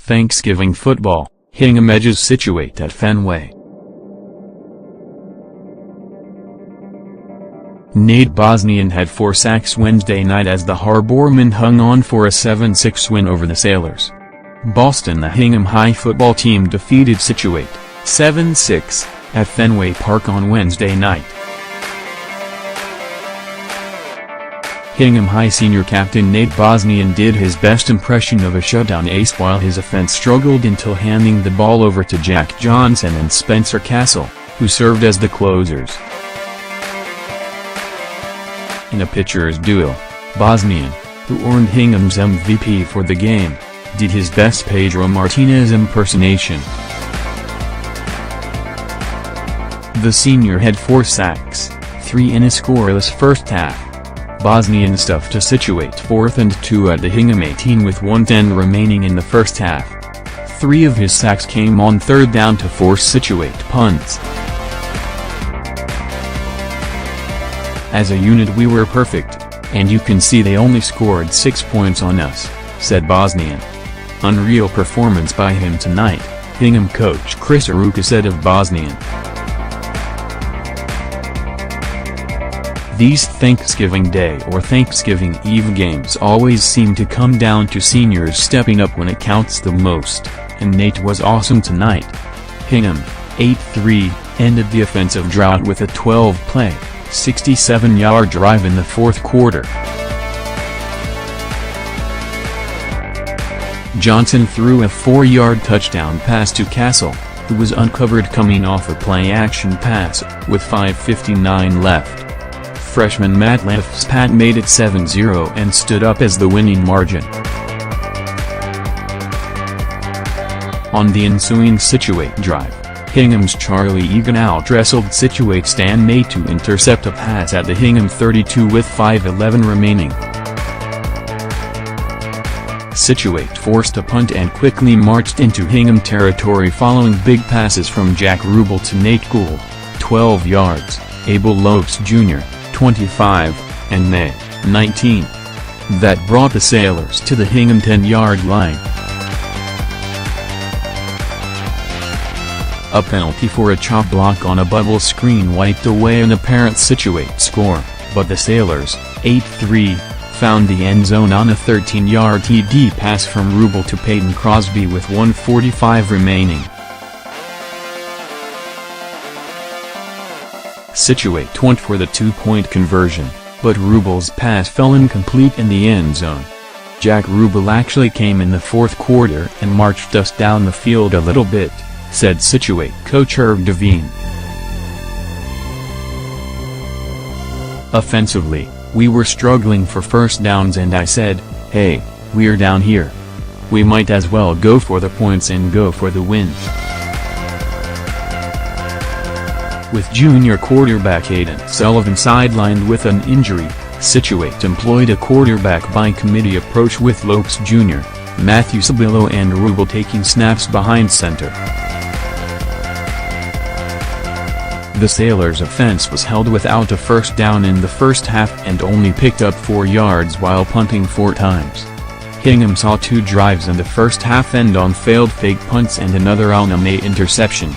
Thanksgiving football, Hingham edges Scituate at Fenway. Nate Bosnian had 4 sacks Wednesday night as the Harbormen hung on for a 7-6 win over the Sailors. Boston. The Hingham High football team defeated Scituate, 7-6, at Fenway Park on Wednesday night. Hingham High senior captain Nate Bosnian did his best impression of a shutdown ace while his offense struggled until handing the ball over to Jack Johnson and Spencer Castle, who served as the closers. In a pitcher's duel, Bosnian, who earned Hingham's MVP for the game, did his best Pedro Martinez impersonation. The senior had 4 sacks, 3 in a scoreless first half. Bosnian stuffed a Scituate 4th and 2 at the Hingham 18 with 1:10 remaining in the first half. 3 of his sacks came on 3rd down to force Scituate punts. "As a unit we were perfect, and you can see they only scored 6 points on us," said Bosnian. "Unreal performance by him tonight," Hingham coach Chris Aruka said of Bosnian. These Thanksgiving Day or Thanksgiving Eve games always seem to come down to seniors stepping up when it counts the most, and Nate was awesome tonight. Hingham, 8-3, ended the offensive drought with a 12-play, 67-yard drive in the 4th quarter. Johnson threw a 4-yard touchdown pass to Castle, who was uncovered coming off a play-action pass, with 5:59 left. Freshman Matt Lefspat made it 7-0 and stood up as the winning margin. On the ensuing Scituate drive, Hingham's Charlie Egan out-wrestled Scituate Stan May to intercept a pass at the Hingham 32 with 5:11 remaining. Scituate forced a punt and quickly marched into Hingham territory following big passes from Jack Rubel to Nate Gould, 12 yards, Abel Lopes Jr., 25, and May, 19. That brought the Sailors to the Hingham 10-yard line. A penalty for a chop block on a bubble screen wiped away an apparent Scituate score, but the Sailors, 8-3, found the end zone on a 13-yard TD pass from Rubel to Peyton Crosby with 1:45 remaining. Scituate went for the 2-point conversion, but Rubel's pass fell incomplete in the end zone. Jack Rubel actually came in the 4th quarter and marched us down the field a little bit, said Scituate coach Herb Devine. Offensively, we were struggling for first downs and I said, "Hey, we're down here. We might as well go for the points and go for the win." With junior quarterback Aiden Sullivan sidelined with an injury, Scituate employed a quarterback-by-committee approach with Lopes Jr., Matthew Sabillo and Rubel taking snaps behind center. The Sailors' offense was held without a first down in the first half and only picked up 4 yards while punting 4 times. Hingham saw 2 drives in the first half end on failed fake punts and another on a May interception.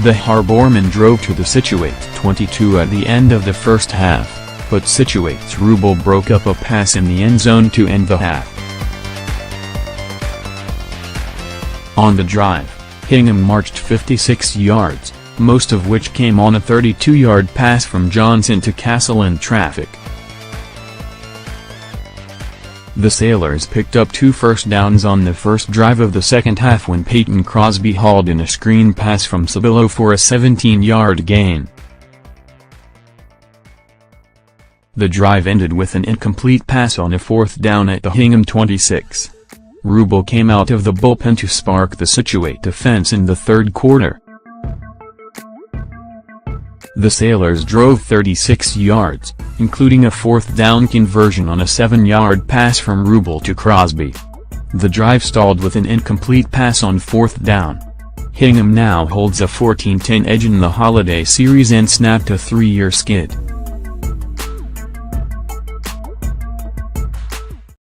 The Harbormen drove to the Scituate 22 at the end of the first half, but Scituate's Rubel broke up a pass in the end zone to end the half. On the drive, Hingham marched 56 yards, most of which came on a 32-yard pass from Johnson to Castle in traffic. The Sailors picked up 2 first downs on the first drive of the second half when Peyton Crosby hauled in a screen pass from Sabillo for a 17-yard gain. The drive ended with an incomplete pass on a 4th down at the Hingham 26. Rubel came out of the bullpen to spark the Scituate defense in the 3rd quarter. The Sailors drove 36 yards, including a 4th down conversion on a 7-yard pass from Rubel to Crosby. The drive stalled with an incomplete pass on 4th down. Hingham now holds a 14-10 edge in the holiday series and snapped a 3-year skid.